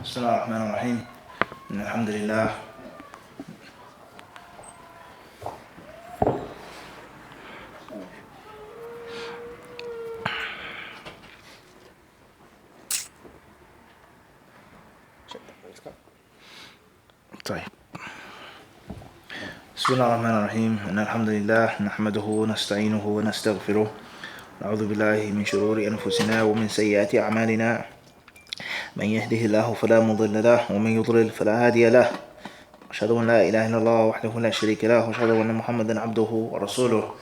بسم الله الرحمن الرحيم إن الحمد لله طيب بسم الله الرحمن الرحيم إن الحمد لله نحمده ونستعينه ونستغفره نعوذ بالله من شرور أنفسنا ومن سيئات أعمالنا من يهده الله فلا مضل له ومن يضلل فلا هادي له أشهد أن لا إله إلا الله وحده لا شريك له وأشهد أن محمدا عبده ورسوله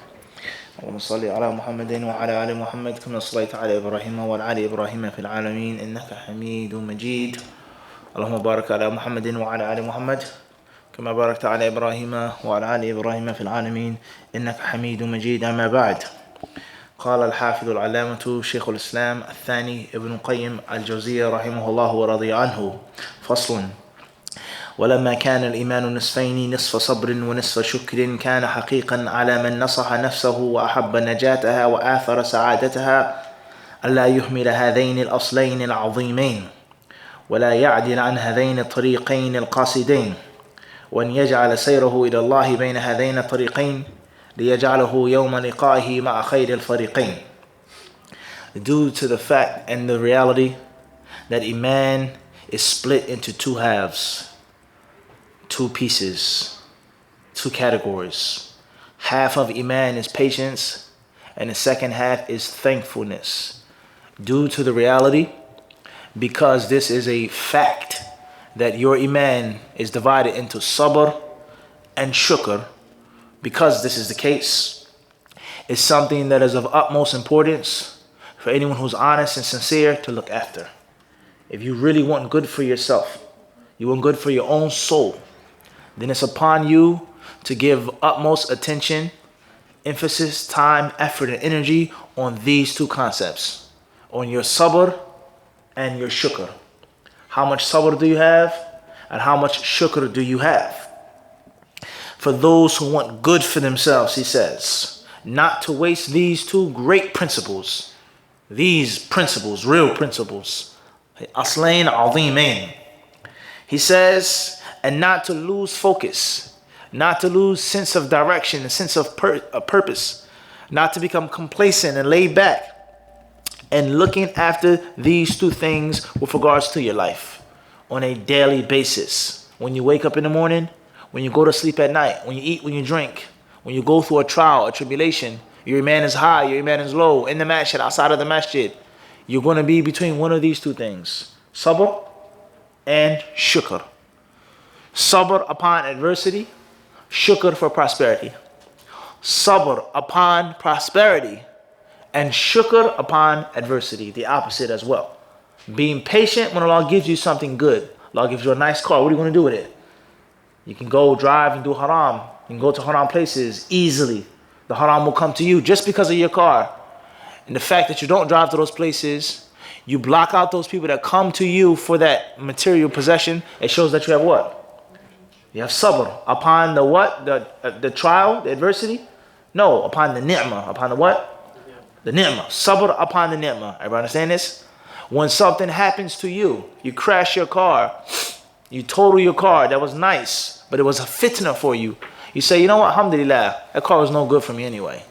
اللهم صل على محمد وعلى آل محمد كما صليت على إبراهيم وعلى آل إبراهيم في العالمين إنك حميد مجيد اللهم بارك على محمد وعلى آل محمد كما باركت على إبراهيم وعلى آل إبراهيم في العالمين إنك حميد مجيد. أما بعد، قال الحافظ العلامة شيخ الإسلام الثاني ابن القيم الجوزية رحمه الله ورضي عنه: فصل: ولما كان الإيمان نصفين، نصف صبر ونصف شكر، كان حقيقا على من نصح نفسه وأحب نجاتها وآثر سعادتها ألا يهمل هذين الأصلين العظيمين ولا يعدل عن هذين الطريقين القاصدين، وأن يجعل سيره إلى الله بين هذين الطريقين ليجعله يوم لقائه مع خير الفريقين. Due to the fact and the reality that Iman is split into two halves, two pieces, two categories. Half of Iman is patience and the second half is thankfulness. Due to the reality, because this is a fact that your Iman is divided into sabr and shukr, because this is the case, it's something that is of utmost importance for anyone who's honest and sincere to look after. If you really want good for yourself, you want good for your own soul, then it's upon you to give utmost attention, emphasis, time, effort, and energy on these two concepts, on your sabr and your shukr. How much sabr do you have and how much shukr do you have? For those who want good for themselves, he says, not to waste these two great principles, these principles, real principles, aslain azimain. He says, and not to lose focus, not to lose sense of direction, a sense of purpose, not to become complacent and laid back, and looking after these two things with regards to your life on a daily basis. When you wake up in the morning, when you go to sleep at night, when you eat, when you drink, when you go through a trial, a tribulation, your iman is high, your iman is low, in the masjid, outside of the masjid, you're going to be between one of these two things, sabr and shukr. Sabr upon adversity, shukr for prosperity. Sabr upon prosperity and shukr upon adversity, the opposite as well. Being patient when Allah gives you something good. Allah gives you a nice car, what are you going to do with it? You can go drive and do haram. You can go to haram places easily. The haram will come to you just because of your car. And the fact that you don't drive to those places, you block out those people that come to you for that material possession. It shows that you have what? You have sabr upon the what? The trial, the adversity? No, upon the ni'mah. Upon the what? The ni'mah. Sabr upon the ni'mah. Everybody understand this? When something happens to you, you crash your car, you total your car, that was nice, but it was a fitna for you. You say, you know what, alhamdulillah, that car was no good for me anyway.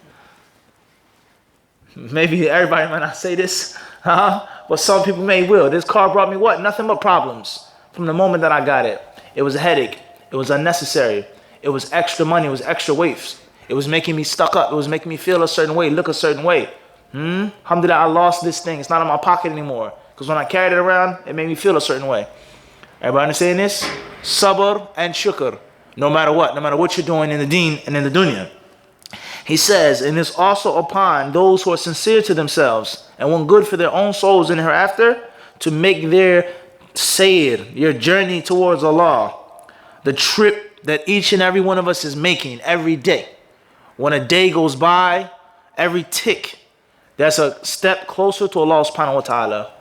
Maybe everybody might not say this, but some people may will. This car brought me what? Nothing but problems from the moment that I got it. It was a headache. It was unnecessary. It was extra money. It was extra weight. It was making me stuck up. It was making me feel a certain way, look a certain way. Alhamdulillah, I lost this thing. It's not in my pocket anymore. Because when I carried it around, it made me feel a certain way. Everybody understand this? Sabr and shukr. No matter what you're doing in the deen and in the dunya. He says, and it's also upon those who are sincere to themselves and want good for their own souls in hereafter to make their sayr, your journey towards Allah, the trip that each and every one of us is making every day. When a day goes by, every tick, that's a step closer to Allah subhanahu wa ta'ala.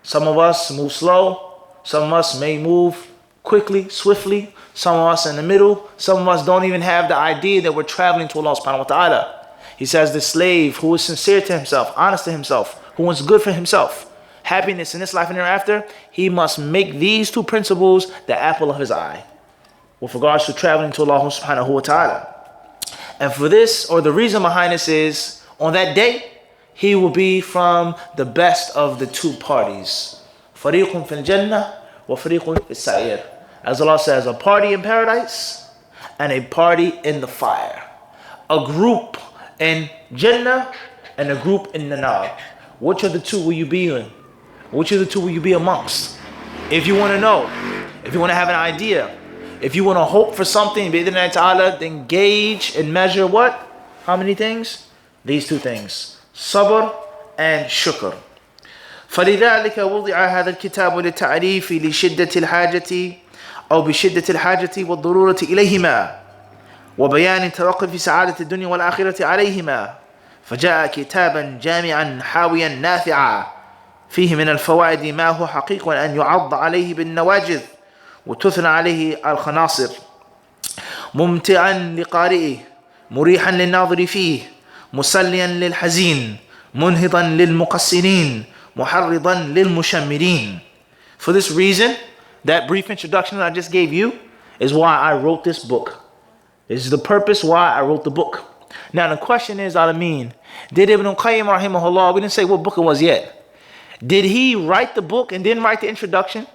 Some of us move slow. Some of us may move quickly, swiftly. Some of us in the middle. Some of us don't even have the idea that we're traveling to Allah subhanahu wa ta'ala. He says the slave who is sincere to himself, honest to himself, who wants good for himself, happiness in this life and hereafter, he must make these two principles the apple of his eye with regards to traveling to Allah subhanahu wa ta'ala. And for this, or the reason behind this is, on that day, he will be from the best of the two parties. فَرِيقٌ فِي الْجَنَّةِ وَفَرِيقٌ فِي السَّعِيرِ. As Allah says, a party in paradise and a party in the fire. A group in Jannah and a group in the Nar. Which of the two will you be in? Which of the two will you be amongst? If you want to know, if you want to have an idea, if you want to hope for something, bi'idhnillahi ta'ala, then gauge and measure what? How many things? These two things. Sabr and shukr. فلذلك وضع هذا الكتاب للتعريف لشدة الحاجة أو بشدة الحاجة والضرورة إليهما وبيان توقف سعادة الدنيا والآخرة عليهما فجاء كتابا جامعا حاويا نافعا فيه من الفوائد ما هو حقيق أن يعض عليه بالنواجذ وتثنى عليه الخناصر ممتعا لقارئه مريحا للناظر فيه مسليا للحزين منهضا للمقصرين محرضا للمشمرين. For this reason, that brief introduction that I just gave you is why I wrote this book. This is the purpose why I wrote the book. Now the question is, Alameen, did Ibn Qayyim rahimahullah, we didn't say what book it was yet. Did he write the book and then write the introduction?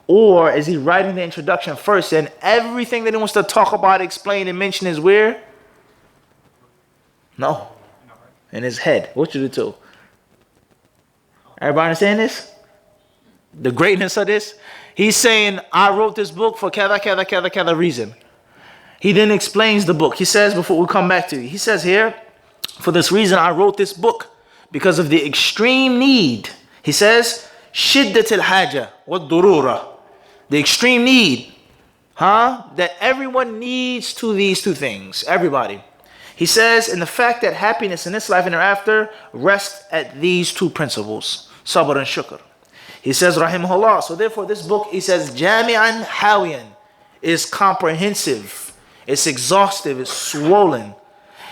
Or is he writing the introduction first and everything that he wants to talk about, explain, and mention is where? No. In his head. Which of the two? Everybody understand this? The greatness of this? He's saying, I wrote this book for kada reason. He then explains the book. He says, before we come back to it, he says here, for this reason I wrote this book, because of the extreme need. He says, shiddat al-haja wa durura. The extreme need, that everyone needs to these two things. Everybody. He says, and the fact that happiness in this life and hereafter rests at these two principles, sabr and shukr. He says, rahimahullah, so therefore this book, he says, jami'an hawiyan, is comprehensive, it's exhaustive, it's swollen.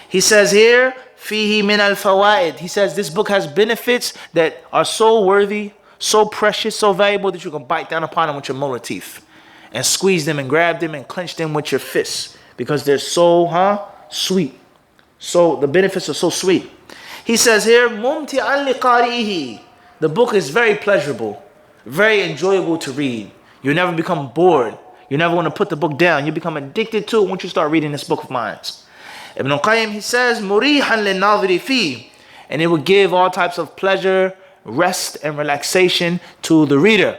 He says here, fihi min al-fawaid. He says this book has benefits that are so worthy, so precious, so valuable that you can bite down upon them with your molar teeth and squeeze them and grab them and clench them with your fists because they're so sweet. So the benefits are so sweet. He says here, mumti'an liqarihi. The book is very pleasurable, very enjoyable to read. You never become bored. You never want to put the book down. You become addicted to it once you start reading this book of mine. Ibn Qayyim, he says, murihan lin-nadhiri fi, and it will give all types of pleasure, rest, and relaxation to the reader.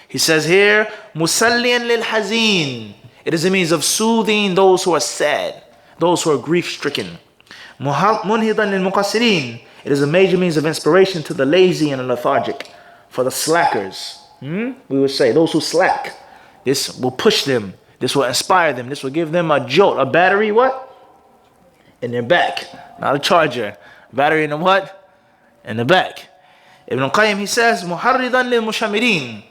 He says here, musalliyan lil-hazin. It is a means of soothing those who are sad, those who are grief-stricken. Munhidan lil-muqassirin. It is a major means of inspiration to the lazy and the lethargic, for the slackers. We would say, those who slack. This will push them. This will inspire them. This will give them a jolt, a battery, what? In their back, not a charger. Battery in the what? In the back. Ibn Qayyim, he says, muharridan lil mushamirin,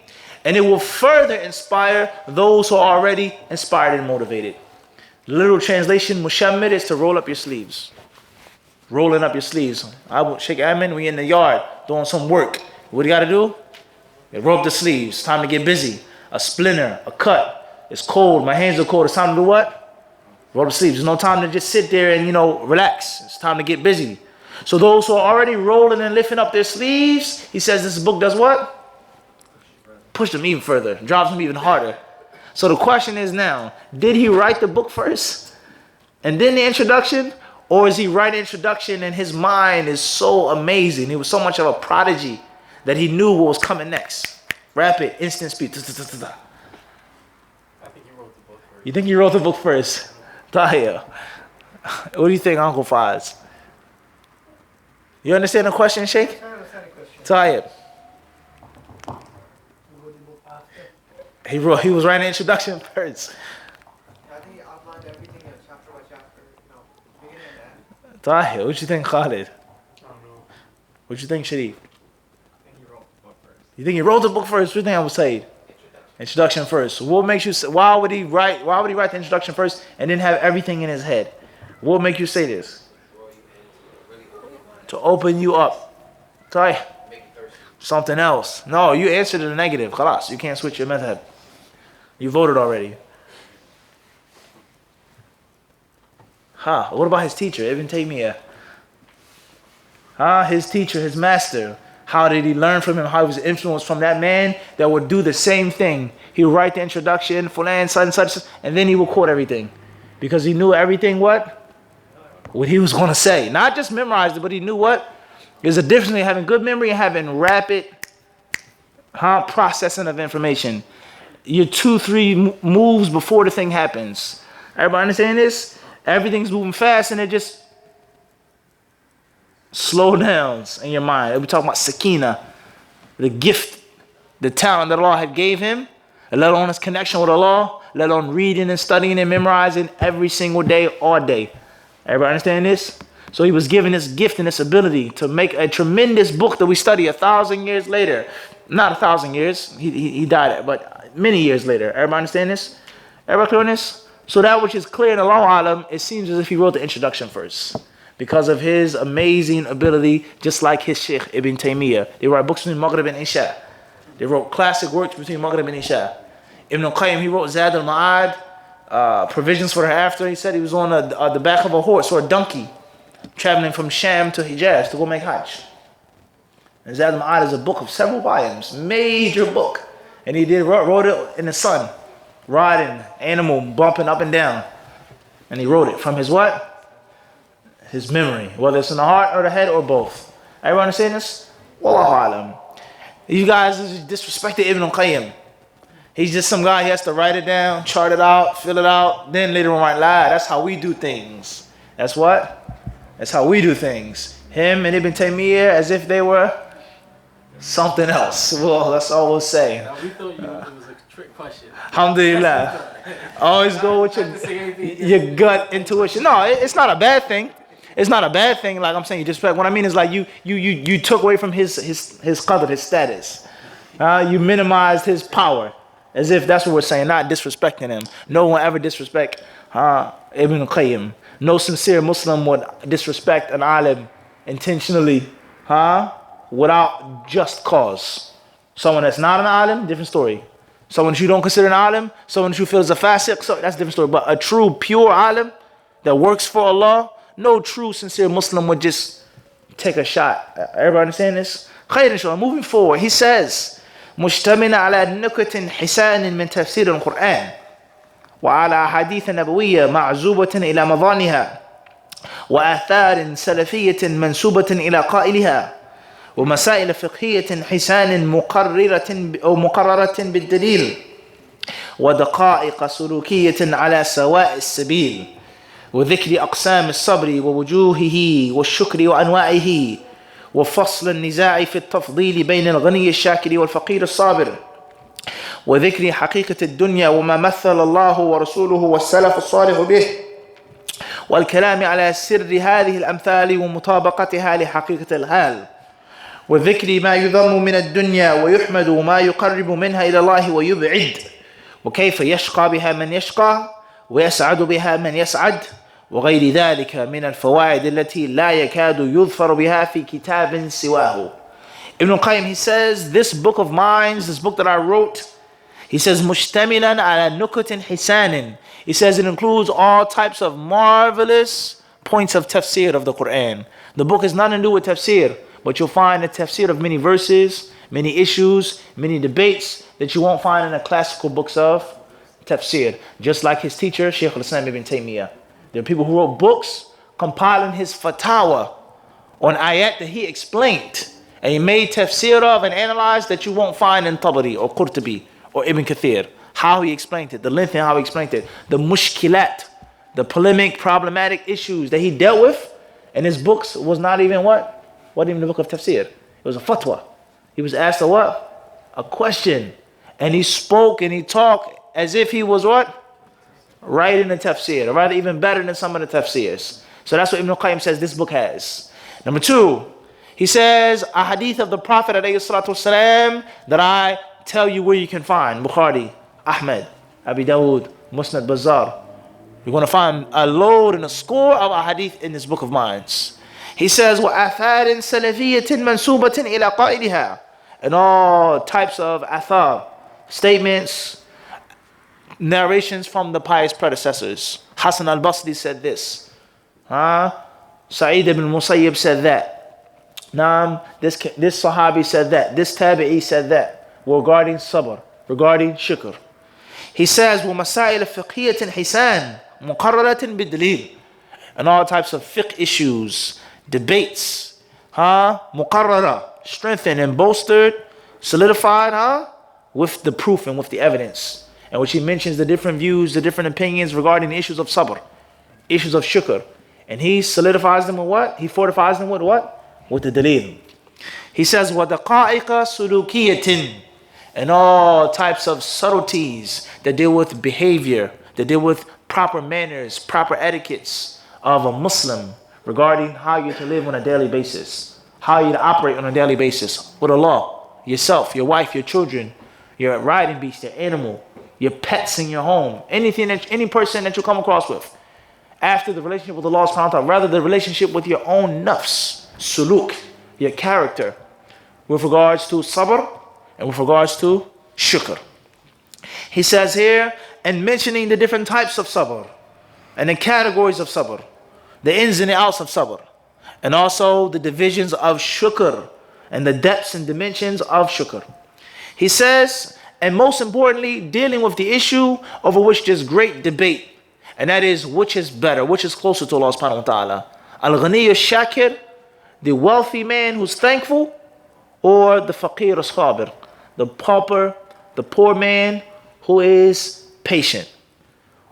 and it will further inspire those who are already inspired and motivated. Literal translation, mushammir, is to roll up your sleeves. Rolling up your sleeves. I will shake Amin, we in the yard doing some work. What do you got to do? You roll up the sleeves. Time to get busy. A splinter, a cut. It's cold. My hands are cold. It's time to do what? Roll the sleeves. There's no time to just sit there and, relax. It's time to get busy. So those who are already rolling and lifting up their sleeves, he says this book does what? Push them even further. Drives them even harder. So the question is now, did he write the book first and then the introduction? Or is he writing introduction and his mind is so amazing? He was so much of a prodigy that he knew what was coming next. Rapid, instant speed. I think he wrote the book first. You think he wrote the book first? Tahir. What do you think, Uncle Faz? You understand the question, Sheikh? I understand the question. Tahir. He was writing the introduction first. I think he outlined everything in chapter by chapter. Beginning and end. Tahir, what you think, Khalid? I don't know. What you think, Sharif? I think he wrote the book first. You think he wrote the book first? What do you think I would say? Introduction first. What makes you say, why would he write the introduction first and then have everything in his head? What would make you say this? To open you up. Sorry. something else. No, you answered in the negative. Khalas, you can't switch your madhab. You voted already. What about his teacher, Ibn Taymiyyah? His teacher, his master. How did he learn from him? How he was influenced from that man that would do the same thing. He would write the introduction, fulan, such, and then he would quote everything. Because he knew everything what he was going to say. Not just memorized it, but he knew what? There's a difference between having good memory and having rapid processing of information. You're 2-3 moves before the thing happens. Everybody understand this? Everything's moving fast and it just slow downs in your mind. We're talking about sakina, the gift, the talent that Allah had gave him, let alone his connection with Allah, let alone reading and studying and memorizing every single day, all day. Everybody understand this? So he was given this gift and this ability to make a tremendous book that we study 1,000 years later. Not 1,000 years, he died, but many years later. Everybody understand this? Everybody clear on this? So that which is clear in Allahu Alam, it seems as if he wrote the introduction first. Because of his amazing ability, just like his Sheikh Ibn Taymiyyah. They wrote books between Maghrib and Isha. They wrote classic works between Maghrib and Isha. Ibn al-Qayyim, he wrote Zad al-Ma'ad, provisions for hereafter. He said he was on the back of a horse or a donkey, traveling from Sham to Hijaz to go make Hajj. And Zad al-Ma'ad is a book of several volumes, major book. And he wrote it in the sun, riding, animal, bumping up and down. And he wrote it from his what? His memory, whether it's in the heart or the head or both. Everyone understand this? Wallahu alam. You guys disrespected Ibn al-Qayyim. He's just some guy, he has to write it down, chart it out, fill it out, then later on write, that's how we do things. That's what? That's how we do things. Him and Ibn Taymiyyah as if they were something else. Well, that's all we'll say. Now, we thought it was a trick question. Alhamdulillah. Always go with your gut intuition. No, it's not a bad thing. It's not a bad thing. Like I'm saying, you disrespect. What I mean is like you took away from his qadr, his status. You minimized his power, as if that's what we're saying. Not disrespecting him. No one ever disrespect Ibn al-Qayyim. No sincere Muslim would disrespect an alim intentionally, without just cause. Someone that's not an alim, different story. Someone that you don't consider an alim, someone that you feel is a fasiq, so that's a different story. But a true, pure alim that works for Allah, no true, sincere Muslim would just take a shot. Everybody understand this? Khair inshallah. Moving forward, he says, مشتمل على نكت حسان من تفسير القرآن وعلى حديث نبوية معزوبة إلى مظانها وآثار سلفية منسوبة إلى قائلها ومسائل فقهية حسان مقررة بالدليل ودقائق سلوكية على سواء السبيل وذكر أقسام الصبر ووجوهه والشكر وأنواعه وفصل النزاع في التفضيل بين الغني الشاكر والفقير الصابر وذكر حقيقة الدنيا وما مثل الله ورسوله والسلف الصالح به والكلام على سر هذه الأمثال ومطابقتها لحقيقة الحال وذكر ما يذم من الدنيا ويحمد وما يقرب منها إلى الله ويبعد وكيف يشقى بها من يشقى ويسعد بها من يسعد وغير ذلك من الفوائد التي لا يكاد يظفر بها في كتاب سواه. Ibn al-Qayyim, he says, this book of mine, this book that I wrote, he says, مشتملا على نكت حسان. He says it includes all types of marvelous points of tafsir of the Quran. The book has nothing to do with tafsir, but you'll find a tafsir of many verses, many issues, many debates that you won't find in the classical books of tafsir. Just like his teacher, Shaykh al-Islam ibn Taymiyyah. There are people who wrote books compiling his fatawa on ayat that he explained. And he made tafsir of and analyzed that you won't find in Tabari or Qurtubi or Ibn Kathir. How he explained it, the length and how he explained it. The mushkilat, the polemic, problematic issues that he dealt with in his books was not even what? Wasn't even the book of tafsir. It was a fatwa. He was asked a what? A question. And he spoke and he talked as if he was what? Right in the tafsir, or rather even better than some of the tafsirs. So that's what Ibn al-Qayyim says this book has. Number two, he says a hadith of the Prophet ﷺ that I tell you where you can find. Bukhari, Ahmed, Abi Dawud, Musnad Bazzar. You're going to find a load and a score of a hadith in this book of mine. He says, وَآثَارٍ سَلَفِيَّةٍ مَنْسُوبَةٍ إِلَى قَائِلِهَا, and all types of athar, statements, narrations from the pious predecessors. Hassan al-Basri said this. Sa'id ibn Musayyib said that. This Sahabi said that. This Tabi'i said that. Regarding sabr, regarding shukr. He says, وَمَسَائِلَ فِقْهِيَةٍ حِسَانٍ مُقَرَّرَةٍ بِالدَّلِيلِ. And all types of fiqh issues, debates, muqarrara, strengthened and bolstered, solidified, with the proof and with the evidence. And which he mentions the different views, the different opinions regarding the issues of sabr, issues of shukr. And he solidifies them with what? He fortifies them with what? With the dalil. He says, وَدَقَائِقَ سُلُوكِيَةٍ. And all types of subtleties that deal with behavior, that deal with proper manners, proper etiquettes of a Muslim regarding how you're to live on a daily basis, how you're to operate on a daily basis with Allah, yourself, your wife, your children, your riding beast, your animal, your pets in your home, anything that any person that you come across with. After the relationship with Allah subhanahu wa ta'ala, rather the relationship with your own nafs, suluk, your character, with regards to sabr and with regards to shukr. He says here, and mentioning the different types of sabr and the categories of sabr, the ins and the outs of sabr, and also the divisions of shukr and the depths and dimensions of shukr. He says, and most importantly, dealing with the issue over which there's great debate, and that is which is better, which is closer to Allah subhanahu wa ta'ala. Al-Ghani al-Shakir, the wealthy man who's thankful, or the Faqir al-Sabir, the pauper, the poor man who is patient.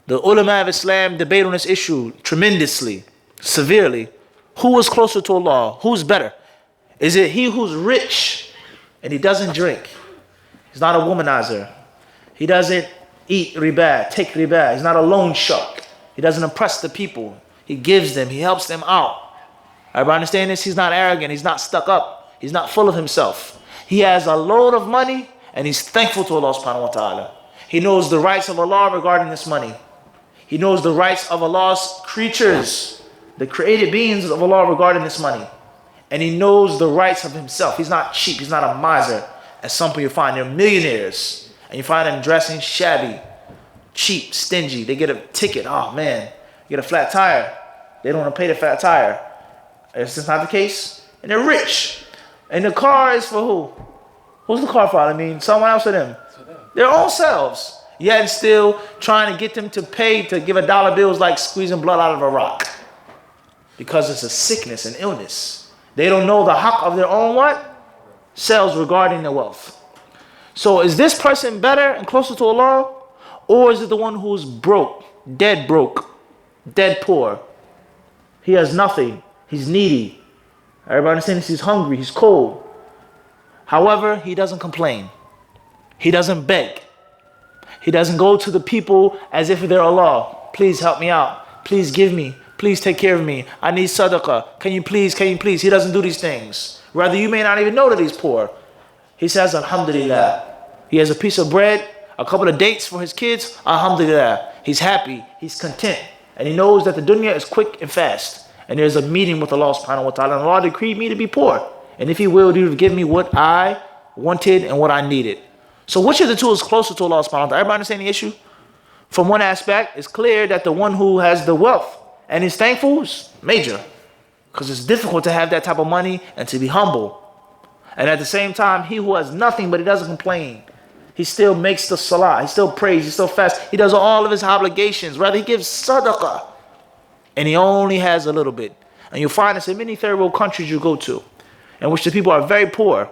The ulama of Islam debate on this issue tremendously, severely. Who is closer to Allah? Who's better? Is it he who's rich and he doesn't drink? He's not a womanizer. He doesn't eat riba, take riba. He's not a loan shark. He doesn't oppress the people. He gives them. He helps them out. Everybody understand this? He's not arrogant. He's not stuck up. He's not full of himself. He has a load of money and he's thankful to Allah subhanahu wa ta'ala. He knows the rights of Allah regarding this money. He knows the rights of Allah's creatures, the created beings of Allah regarding this money. And he knows the rights of himself. He's not cheap. He's not a miser. As some people you find, they're millionaires. And you find them dressing shabby, cheap, stingy. They get a ticket. Oh man, get a flat tire. They don't want to pay the flat tire. Is this not the case? And they're rich. And the car is for who? Who's the car for? I mean, someone else or them? Their own selves. Yet and still trying to get them to pay to give $1 bills like squeezing blood out of a rock. Because it's a sickness and illness. They don't know the haqq of their own what? Selves regarding their wealth. So is this person better and closer to Allah? Or is it the one who's broke, dead poor? He has nothing. He's needy. Everybody understands he's hungry, he's cold. However, he doesn't complain. He doesn't beg. He doesn't go to the people as if they're Allah. Please help me out. Please give me. Please take care of me. I need sadaqah. Can you please? He doesn't do these things. Rather, you may not even know that he's poor. He says, Alhamdulillah. He has a piece of bread, a couple of dates for his kids. Alhamdulillah. He's happy. He's content. And he knows that the dunya is quick and fast. And there's a meeting with Allah subhanahu wa ta'ala. And Allah decreed me to be poor. And if he will, he will give me what I wanted and what I needed. So which of the two is closer to Allah subhanahu wa ta'ala? Everybody understand the issue? From one aspect, it's clear that the one who has the wealth and is thankful is major. Because it's difficult to have that type of money and to be humble. And at the same time, he who has nothing but he doesn't complain. He still makes the salah. He still prays. He still fasts. He does all of his obligations. Rather, he gives sadaqah. And he only has a little bit. And you'll find this in many third world countries you go to, in which the people are very poor.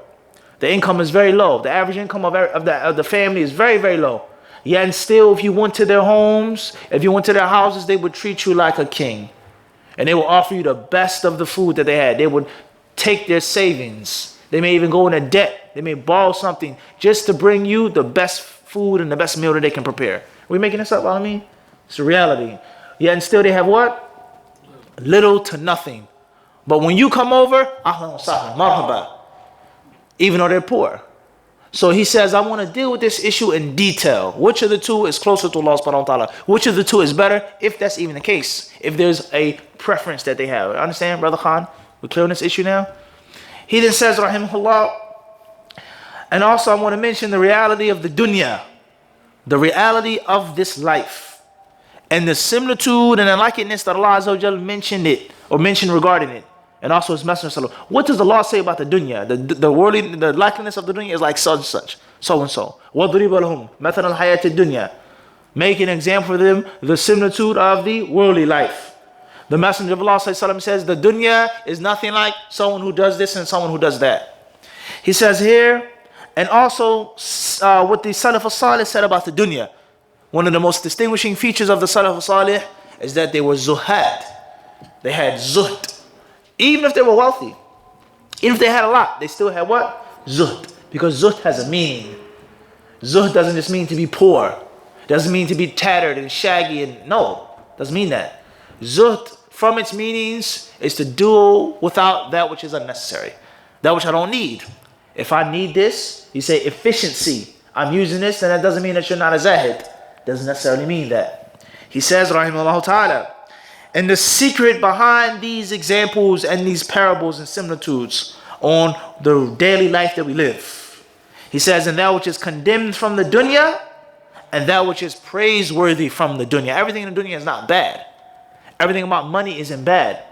The income is very low. The average income of the family is very, very low. Yet and still, if you went to their homes, if you went to their houses, they would treat you like a king. And they will offer you the best of the food that they had. They would take their savings. They may even go into debt. They may borrow something just to bring you the best food and the best meal that they can prepare. Are we making this up, I mean? It's a reality. Yet and still they have what? Little to nothing. But when you come over, ahlan wa sahlan, marhaba. Even though they're poor. So he says, I want to deal with this issue in detail. Which of the two is closer to Allah subhanahu wa ta'ala? Which of the two is better, if that's even the case? If there's a preference that they have. Understand, Brother Khan? We clear on this issue now? He then says, rahimahullah, And also I want to mention the reality of the dunya, the reality of this life, and the similitude and the likeness that Allah Azza wa Jal mentioned it, or mentioned regarding it, and also His Messenger. What does Allah say about the dunya? The worldly, the likeness of the dunya is like such and such, so and so. وَضْرِبَ لَهُمْ مَثَلَ الْحَيَاةِ الدُّنْيَا. Make an example for them, the similitude of the worldly life. The Messenger of Allah says the dunya is nothing like someone who does this and someone who does that. He says here, and also what the Salaf al-Salih said about the dunya. One of the most distinguishing features of the Salaf al-Salih is that they were zuhad. They had zuhd. Even if they were wealthy, even if they had a lot, they still had what? Zuhd. Because zuhd has a meaning. Zuhd doesn't just mean to be poor. Doesn't mean to be tattered and shaggy and no, doesn't mean that. Zuhd, from its meanings, is to do without that which is unnecessary, that which I don't need. If I need this, you say efficiency. I'm using this, then that doesn't mean that you're not a zahid. Doesn't necessarily mean that. He says, rahimahullah ta'ala, and the secret behind these examples and these parables and similitudes on the daily life that we live. He says, and that which is condemned from the dunya, and that which is praiseworthy from the dunya. Everything in the dunya is not bad. Everything about money isn't bad.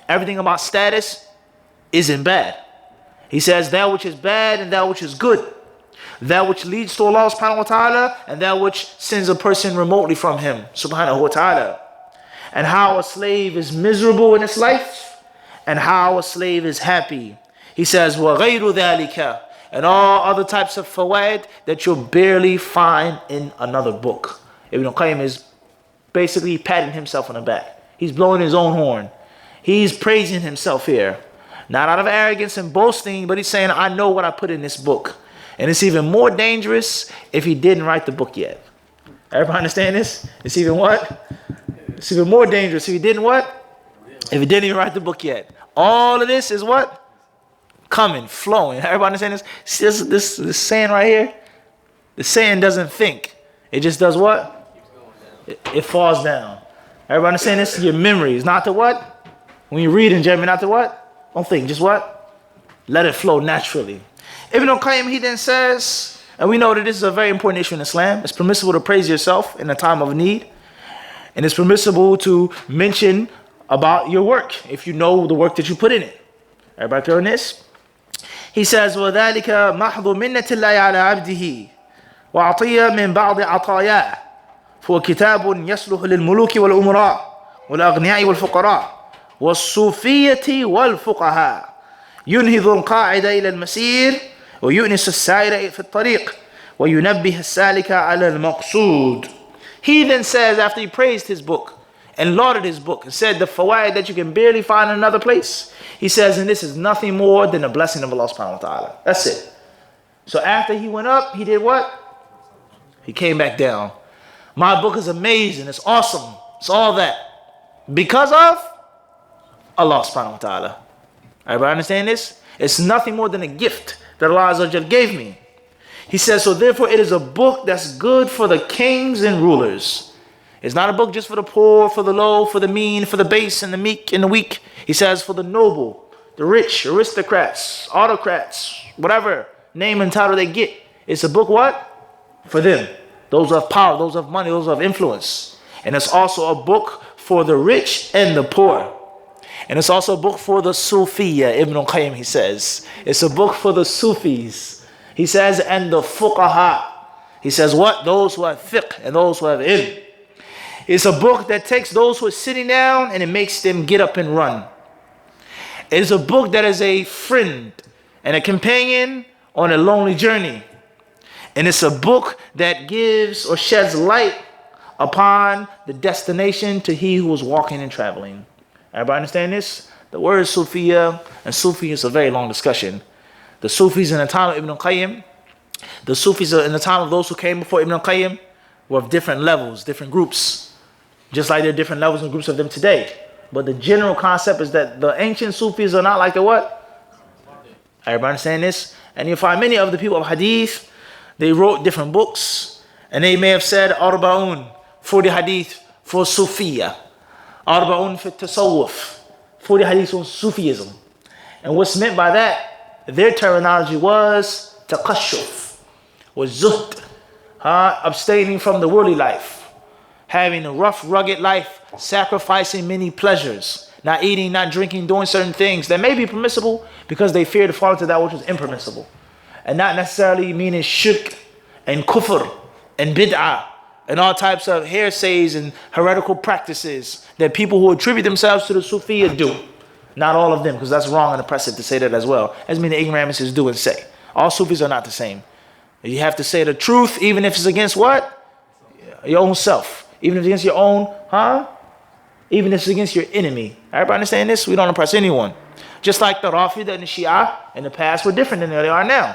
Everything about status isn't bad. He says that which is bad and that which is good. That which leads to Allah subhanahu wa ta'ala and that which sends a person remotely from Him subhanahu wa ta'ala. And how a slave is miserable in his life and how a slave is happy. He says, وَغَيْرُ ذَلِكَ, and all other types of fawaid that you'll barely find in another book. Ibn Qayyim is basically patting himself on the back. He's blowing his own horn. He's praising himself here. Not out of arrogance and boasting, but he's saying, I know what I put in this book. And it's even more dangerous if he didn't write the book yet. Everybody understand this? It's even what? It's even more dangerous if he didn't what? If he didn't even write the book yet. All of this is what? Coming, flowing. Everybody understand this? This sand right here, the sand doesn't think. It just does what? It falls down. Everybody understand this? Your memory is not to what? When you read in German, not to what? Don't think, just what? Let it flow naturally. Ibn Qayyim, he then says, and we know that this is a very important issue in Islam. It's permissible to praise yourself in a time of need. And it's permissible to mention about your work if you know the work that you put in it. Everybody clear on this? He says, وَذَلِكَ مَحْضُ مِنَّةِ اللَّهِ عَلَى عَبْدِهِ وَعَطِيَّ مِنْ بَعْضِ عَطَايَاهِ فهو كتاب يصلح للملوك والأمراء والأغنياء والفقراء والصوفية والفقهاء ينهض القاعد إلى المسير ويؤنس السائر في الطريق وينبه السالك على المقصود. He then says, after he praised his book and lauded his book and said the fawaid that you can barely find in another place, he says, and this is nothing more than a blessing of Allah subhanahu wa ta'ala. That's it. So after he went up, he did what? He came back down. My book is amazing. It's awesome. It's all that. Because of Allah subhanahu wa ta'ala. Everybody understand this? It's nothing more than a gift that Allah Azza wa Jal gave me. He says, so therefore it is a book that's good for the kings and rulers. It's not a book just for the poor, for the low, for the mean, for the base and the meek and the weak. He says for the noble, the rich, aristocrats, autocrats, whatever name and title they get. It's a book what? For them. Those who have power, those who have money, those who have influence. And it's also a book for the rich and the poor. And it's also a book for the Sufiya, Ibn Qayyim, he says. It's a book for the Sufis. He says, and the Fuqaha. He says what? Those who have fiqh and those who have ilm. It's a book that takes those who are sitting down and it makes them get up and run. It's a book that is a friend and a companion on a lonely journey. And it's a book that gives or sheds light upon the destination to he who is walking and traveling. Everybody understand this? The word Sufiya and Sufi is a very long discussion. The Sufis in the time of Ibn Qayyim, the Sufis in the time of those who came before Ibn Qayyim were of different levels, different groups. Just like there are different levels and groups of them today. But the general concept is that the ancient Sufis are not like the what? Everybody understand this? And you'll find many of the people of Hadith, they wrote different books. And they may have said Arba'un for the Hadith for Sufiya. Arba'un for Tasawwuf. 40 Hadith on Sufism. And what's meant by that, their terminology was taqashuf, was zuhd, abstaining from the worldly life, having a rough, rugged life, sacrificing many pleasures, not eating, not drinking, doing certain things that may be permissible because they fear to fall into that which is impermissible. And not necessarily meaning shirk and kufr and bid'ah and all types of heresies and heretical practices that people who attribute themselves to the Sufiya do. Not all of them, because that's wrong and oppressive to say that as well, as many ignoramuses do and say. All Sufis are not the same. You have to say the truth, even if it's against what? Your own self. Even if it's against your own, even if it's against your enemy. Everybody understand this? We don't oppress anyone. Just like the Rafida and the Shia in the past were different than they are now.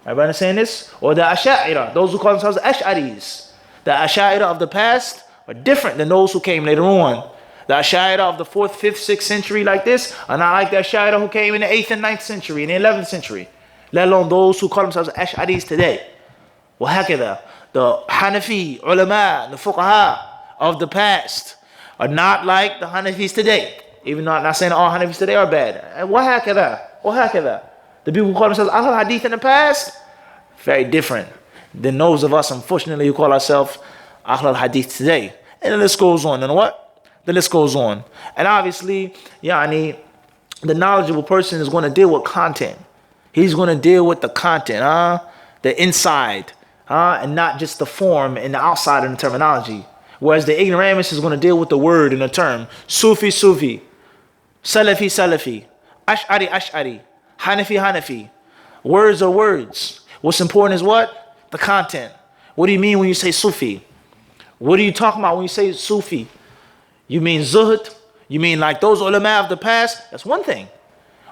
Everybody understand this? Or the Asha'ira, those who call themselves Ash'aris. The Asha'ira of the past are different than those who came later on. The Asha'ira of the 4th, 5th, 6th century like this are not like the Asha'ira who came in the 8th and 9th century and the 11th century. Let alone those who call themselves Ash'aris today. وهكذا. The Hanafi, ulama, the fuqaha of the past are not like the Hanafis today. Even though I'm not saying all Hanafis today are bad. وهكذا. The people who call themselves Ahl Hadith in the past, very different than those of us, unfortunately, who call ourselves Ahl Hadith today. And the list goes on. And what? The list goes on. And obviously, the knowledgeable person is going to deal with content. He's going to deal with the content, the inside, and not just the form and the outside of the terminology. Whereas the ignoramus is going to deal with the word and the term. Sufi, Salafi, Salafi, Ash'ari, Ash'ari, Hanafi, Hanafi. Words are words. What's important is what? The content. What do you mean when you say Sufi? What are you talking about when you say Sufi? You mean zuhd? You mean like those ulama of the past? That's one thing.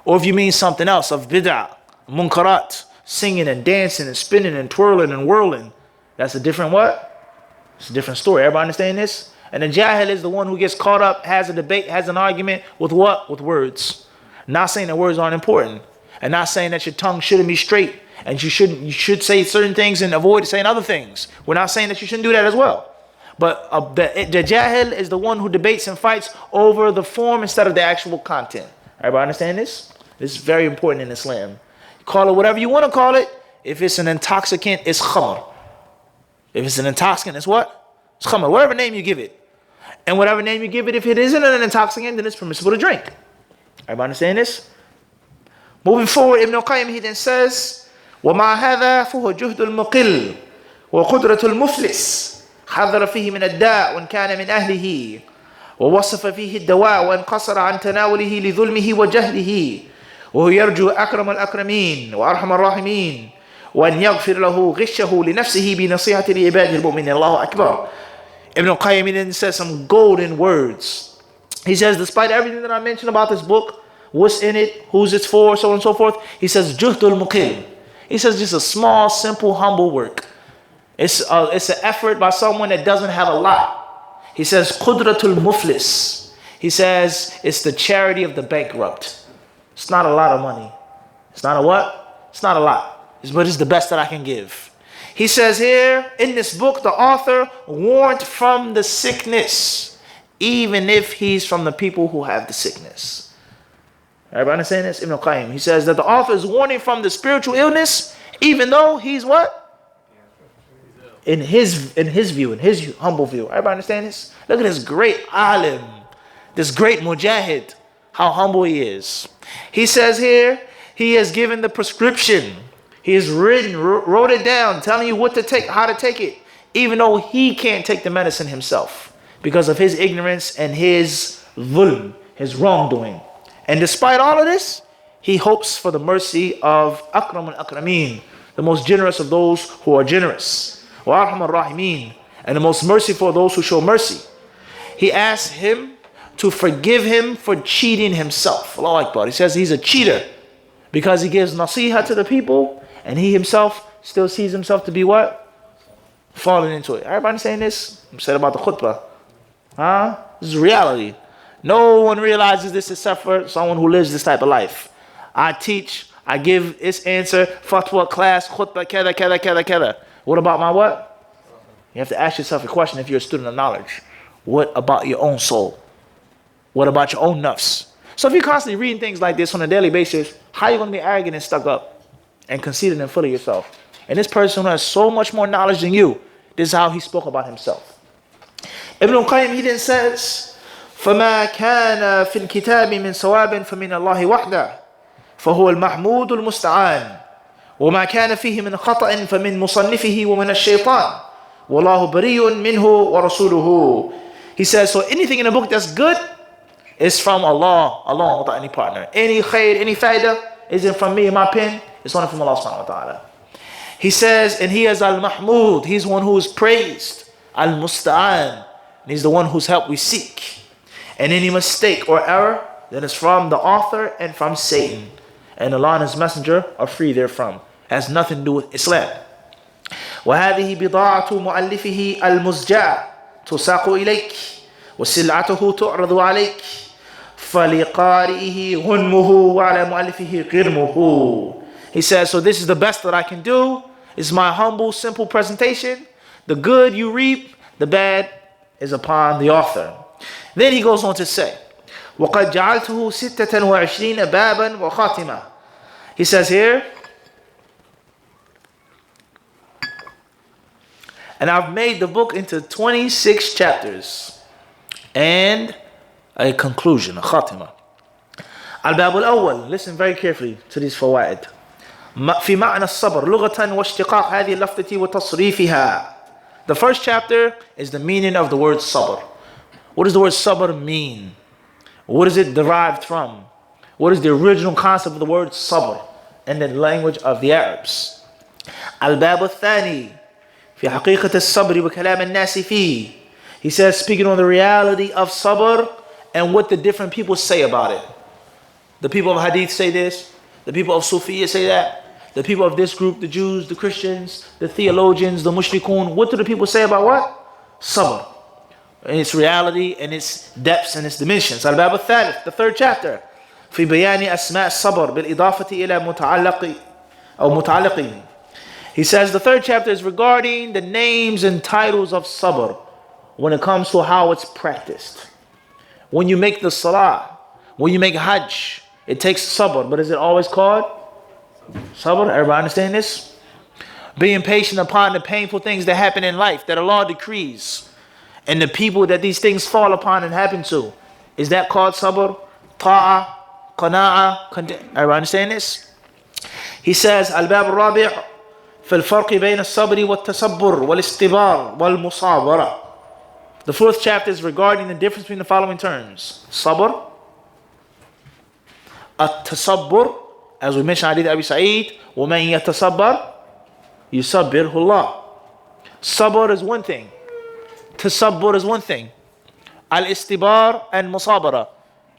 Or if you mean something else of bid'ah, munkarat, singing and dancing and spinning and twirling and whirling, that's a different what? It's a different story. Everybody understand this? And the jahil is the one who gets caught up, has a debate, has an argument with what? With words. Not saying that words aren't important. And not saying that your tongue shouldn't be straight. And you should say certain things and avoid saying other things. We're not saying that you shouldn't do that as well. But the jahil is the one who debates and fights over the form instead of the actual content. Everybody understand this? This is very important in Islam. Call it whatever you want to call it. If it's an intoxicant, it's khamr. If it's an intoxicant, it's what? It's khamr. Whatever name you give it. And whatever name you give it, if it isn't an intoxicant, then it's permissible to drink. Everybody understand this? Moving forward, Ibn al-Qayyim, he then says, وَمَا هَذَا فُهُ جُهْدُ الْمُقِلِّ وَقُدْرَةُ الْمُفْلِسِ حذر فيه من الداء وإن كان من أهله ووصف فيه الدواء وإن قصر عن تناوله لظلمه وجهله وهو يرجو أكرم الأكرمين وأرحم الراحمين وأن يغفر له غشه لنفسه بنصيحة لعباده المؤمنين. الله أكبر. Ibn al-Qayyim then says some golden words. He says, despite everything that I mentioned about this book, what's in it, who's it's for, so on and so forth, he says, Juhdul Muqil. He says just a small, simple, humble work. It's an effort by someone that doesn't have a lot. He says, Qudratul Muflis. He says, it's the charity of the bankrupt. It's not a lot of money. It's not a what? It's not a lot. But it's the best that I can give. He says here, in this book, the author warned from the sickness, even if he's from the people who have the sickness. Everybody understand this? Ibn al-Qayyim. He says that the author is warning from the spiritual illness, even though he's what? In his view, in his humble view. Everybody understand this? Look at this great alim, this great mujahid, how humble he is. He says here, he has given the prescription. He has wrote it down, telling you what to take, how to take it, even though he can't take the medicine himself because of his ignorance and his dhulm, his wrongdoing. And despite all of this, he hopes for the mercy of Akram al-Akrameen, the most generous of those who are generous. وَأَرْحَمَ الرَّاحِمِينَ, and the most merciful of those who show mercy. He asks him to forgive him for cheating himself. Allahu Akbar. He says he's a cheater because he gives nasiha to the people and he himself still sees himself to be what? Falling into it. Everybody saying this? I'm saying about the khutbah. This is reality. No one realizes this except for someone who lives this type of life. I teach, I give its answer, fatwa, class, khutbah, kada, kada, kada, kada. What about my what? You have to ask yourself a question if you're a student of knowledge. What about your own soul? What about your own nafs? So if you're constantly reading things like this on a daily basis, how are you going to be arrogant and stuck up? and conceited and full of yourself. And this person who has so much more knowledge than you, this is how he spoke about himself. Ibn al-Qayyim, he then says, فَمَا كَانَ فِي الْكِتَابِ مِنْ صَوَابٍ فَمِنَ اللَّهِ وَحْدَهُ فَهُوَ الْمَحْمُودُ الْمُسْتَعَانُ وَمَا كَانَ فِيهِ مِنْ خَطَأٍ فَمِنْ مُصَنِّفِهِ وَمِنَ الشَّيْطَانِ وَاللَّهُ بَرِيٌّ مِنْهُ وَرَسُولُهُ. He says, so anything in the book that's good is from Allah alone without any partner. Any khair, any faida isn't from me and my pen, it's only from Allah subhanahu wa ta'ala. He says, and he is Al-Mahmud, he's one who is praised, Al-Musta'an, and he's the one whose help we seek. And any mistake or error, then it's from the author and from Satan. And Allah and his messenger are free therefrom. It has nothing to do with Islam. وهذه بضاعة مؤلفه المزجاة تساق إليك وسلعته تعرض عليك فلقارئه غنمه وعلى مؤلفه غرمه. He says, so this is the best that I can do. It's my humble, simple presentation. The good you reap, the bad is upon the author. Then he goes on to say, وَقَدْ جَعَلْتُهُ 26 بَابًا وَخَاتِمًا. He says here, and I've made the book into 26 chapters and a conclusion, a khatima. Al-Bab al-Awwal, listen very carefully to these fawaid. في معنى الصبر لغة واشتقاق هذه اللفظة وتصريفها. The first chapter is the meaning of the word sabr. What does the word sabr mean? What is it derived from? What is the original concept of the word sabr in the language of the Arabs? Al-Bab al-Thani في حقيقة الصبر وكلام الناس فيه. He says, speaking on the reality of sabr and what the different people say about it. The people of Hadith say this, the people of Sufiya say that, the people of this group, the Jews, the Christians, the theologians, the mushrikun. What do the people say about what? Sabr. And its reality and its depths and its dimensions. Al-Bab al-Thalith, the third chapter. في بيان أسماء الصبر بالإضافة إلى متعلق أو متعلقين. He says the third chapter is regarding the names and titles of sabr when it comes to how it's practiced. When you make the salah, when you make hajj, it takes sabr, but is it always called sabr? Everybody understand this? Being patient upon the painful things that happen in life that Allah decrees and the people that these things fall upon and happen to. Is that called sabr? Ta'ah, qana'a, everybody understand this? He says, Al-Bab al-Rabi' في الفرق بين الصبر والتصبر والاستبار والمصابرة. The fourth chapter is regarding the difference between the following terms. Sabr, at-tasabbur, as we mentioned Hadith Abi Sa'id, وَمَنْ يَتَصَبَّرْ يُصَبِّرْهُ اللَّهُ. Sabr is one thing. Tasabbur is one thing. Al-istibar and musabara,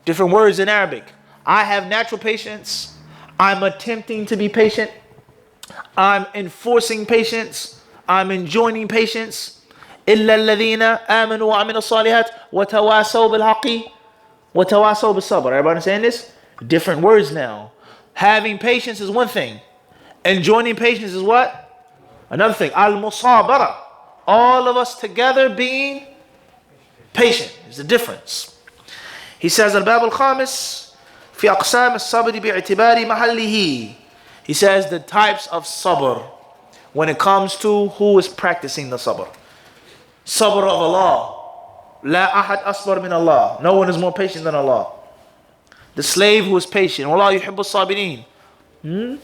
different words in Arabic. I have natural patience. I'm attempting to be patient. I'm enforcing patience. I'm enjoining patience. إِلَّا الَّذِينَ آمَنُوا وَعَمِلُوا الصَّالِحَاتِ وَتَوَاسَوْا بِالْحَقِّ وَتَوَاسَوْا بِالصَّبْرِ. Everybody understand this? Different words now. Having patience is one thing. Enjoining patience is what? Another thing. Al-musabara. All of us together being patient is the difference. He says, Al-Bab al-Khamis في أقسام الصبر باعتبار محله. He says the types of sabr when it comes to who is practicing the sabr. Sabr of Allah. La ahad asbar min Allah. No one is more patient than Allah. The slave who is patient. Wallahu yuhibbu sabirin.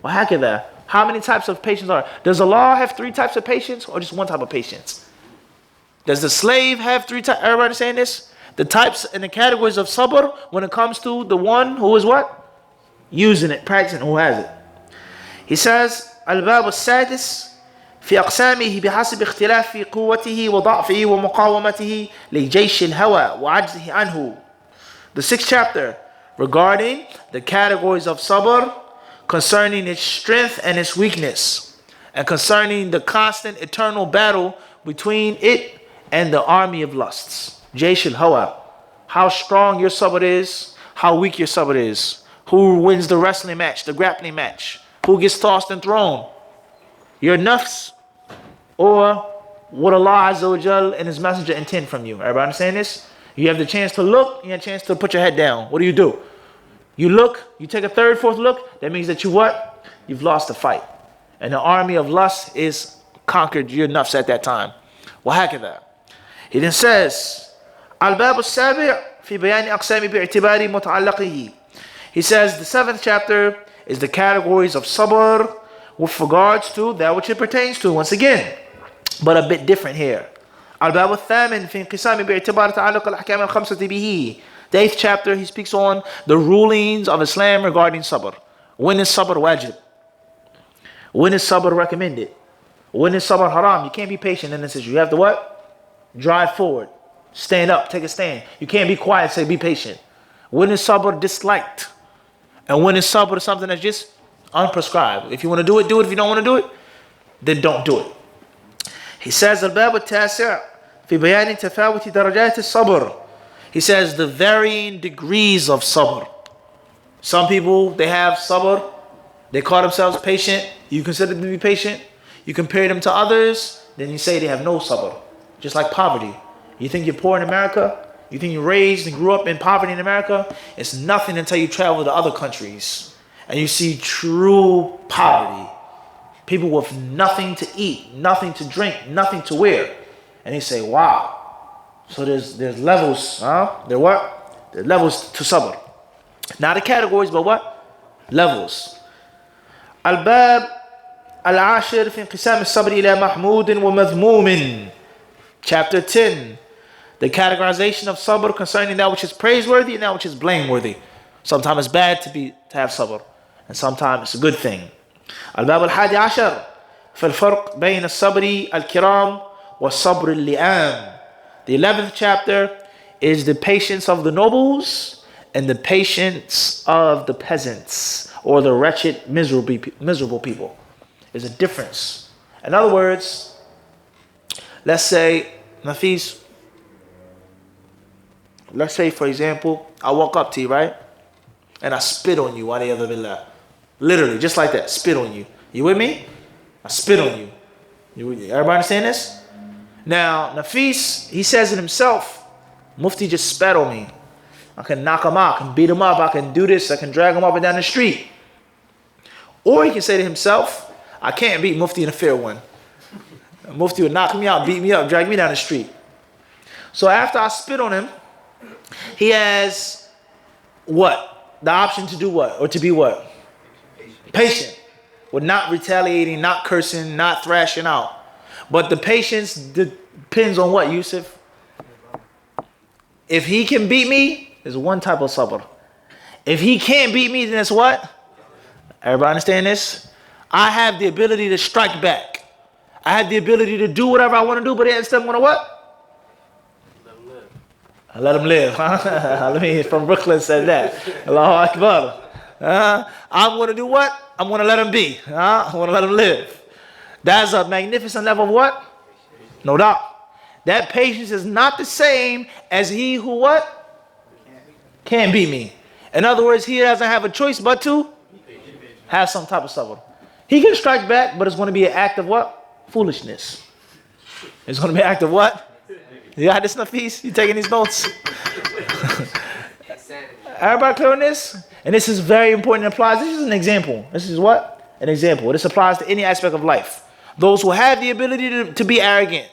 وهكذا. How many types of patience are there? Does Allah have 3 types of patience or just one type of patience? Does the slave have 3 types? Everybody saying this? The types and the categories of sabr when it comes to the one who is what? Using it, practicing, who has it. He says, Al-Bab al-Sadis في أقسامه بحسب اختلاف قوته وضعفه ومقاومته لجيش الهوى وعجزه عنه. The 6th chapter regarding the categories of sabr concerning its strength and its weakness and concerning the constant eternal battle between it and the army of lusts. Jaysh al-Hawa. How strong your sabr is, how weak your sabr is. Who wins the wrestling match, the grappling match? Who gets tossed and thrown? Your nafs or what Allah Azza wa Jal and His Messenger intend from you. Everybody understand this? You have the chance to look, you have a chance to put your head down. What do? You look, you take a 3rd, 4th look, that means that you what? you've lost the fight. And the army of lust is conquered your nafs at that time. وهكذا. He then says, الباب السابع في بيان أقسام باعتبار متعلقه. He says the 7th chapter is the categories of sabr with regards to that which it pertains to, once again, but a bit different here. الباب الثامن في انقسام باعتبار تعلق الأحكام الخمسة به. The 8th chapter, he speaks on the rulings of Islam regarding sabr. When is sabr wajib? When is sabr recommended? When is sabr haram? You can't be patient in this issue. You have to what? Drive forward. Stand up. Take a stand. You can't be quiet. Say, be patient. When is sabr disliked? And when is sabr something that's just unprescribed? If you want to do it, do it. If you don't want to do it, then don't do it. He says, الباب التاسع في بيان تفاوت درجات الصبر. He says the varying degrees of sabr. Some people, they have sabr. They call themselves patient. You consider them to be patient. You compare them to others, then you say they have no sabr. Just like poverty. You think you're poor in America? You think you're raised and grew up in poverty in America? It's nothing until you travel to other countries and you see true poverty. People with nothing to eat, nothing to drink, nothing to wear. And they say, wow. So there's levels, huh? There what? There's levels to sabr. Not the categories, but what? Levels. الباب العاشر في انقسام الصبر إلى محمود ومذموم. Chapter 10. The categorization of sabr concerning that which is praiseworthy and that which is blameworthy. Sometimes it's bad to have sabr, and sometimes it's a good thing. الباب الحادي عشر في الفرق بين الصبر الكرام والصبر اللئام. The 11th chapter is the patience of the nobles and the patience of the peasants, or the wretched, miserable people. There's a difference. In other words, let's say, Nafis, let's say, for example, I walk up to you, right? And I spit on you. Literally, just like that, spit on you. You with me? I spit on you. Everybody understand this? Now, Nafis, he says it himself. Mufti just spat on me. I can knock him out. I can beat him up. I can do this. I can drag him up and down the street. Or he can say to himself, I can't beat Mufti in a fair one. Mufti would knock me out, beat me up, drag me down the street. So after I spit on him, he has what? The option to do what? Or to be what? Patient. With not retaliating, not cursing, not thrashing out. But the patience depends on what, Yusuf? If he can beat me, there's one type of sabr. If he can't beat me, then it's what? Everybody understand this? I have the ability to strike back. I have the ability to do whatever I want to do, but instead I'm going to what? Let him live. I let him live. Let me from Brooklyn said that. Allahu Akbar. I'm going to do what? I'm going to let him be. I'm going to let him live. That's a magnificent level of what? No doubt. That patience is not the same as he who what? Can't beat me. In other words, he doesn't have a choice but to have some type of sabr. He can strike back, but it's going to be an act of what? Foolishness. It's going to be an act of what? You got this, Nafis? You taking these notes? Everybody clear on this? And this is very important. It applies. This is an example. This is what? An example. This applies to any aspect of life. Those who have the ability to be arrogant.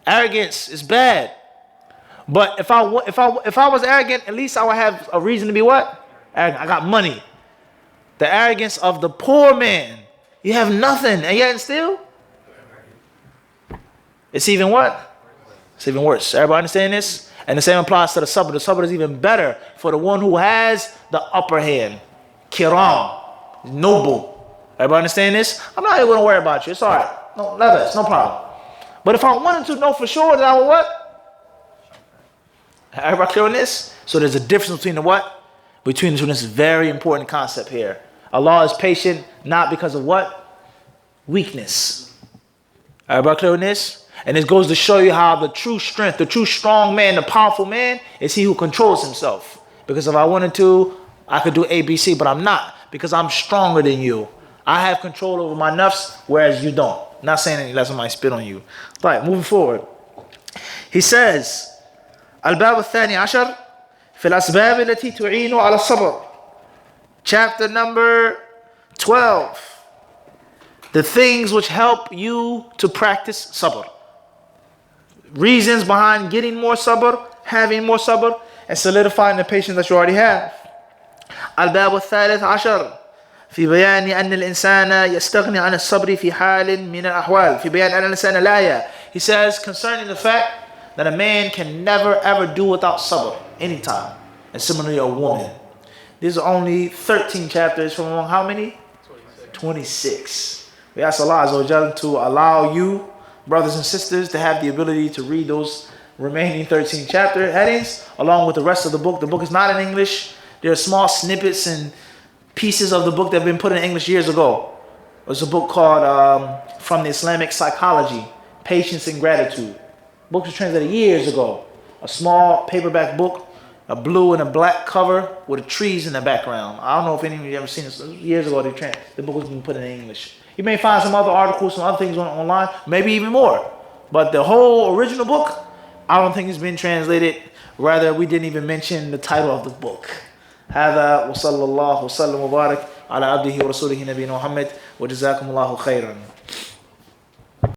Arrogance is bad. But if I was arrogant, at least I would have a reason to be what? Arrogant. I got money. The arrogance of the poor man. You have nothing, and yet still, it's even what? It's even worse. Everybody understand this? And the same applies to the sabr. The sabr is even better for the one who has the upper hand. Kiram. Noble. Everybody understand this? I'm not even going to worry about you. It's all right. No, it's no problem. But if I wanted to know for sure that I would what? Everybody clear on this? So there's a difference between the what? Between the two. This is a very important concept here. Allah is patient not because of what? Weakness. Everybody clear on this? And this goes to show you how the true strength, the true strong man, the powerful man is he who controls himself. Because if I wanted to, I could do A, B, C, but I'm not. Because I'm stronger than you. I have control over my nafs, whereas you don't. Not saying any less somebody spit on you. Right, moving forward. He says, الباب الثاني عشر في الأسباب التي تعين على الصبر. Chapter number 12. The things which help you to practice sabr. Reasons behind getting more sabr, having more sabr, and solidifying the patience that you already have. الباب الثالث عشر في بيان أن الإنسان يستغني عن الصبر في حال من الأحوال. في بيان أن الإنسان لا. He says concerning the fact that a man can never ever do without sabr anytime. And similarly a woman. These are only 13 chapters from among how many? 26. We ask Allah Azza wa Jalla to allow you, brothers and sisters, to have the ability to read those remaining 13 chapter headings along with the rest of the book. The book is not in English. There are small snippets and pieces of the book that have been put in English years ago. There's a book called From the Islamic Psychology, Patience and Gratitude. The book was translated years ago. A small paperback book, a blue and a black cover with the trees in the background. I don't know if any of you ever seen this. Years ago, the book was being put in English. You may find some other articles, some other things online, maybe even more. But the whole original book, I don't think it's been translated. Rather, we didn't even mention the title of the book. هذا وصلى الله وسلم وبارك على عبده ورسوله نبينا محمد وجزاكم الله خيرا.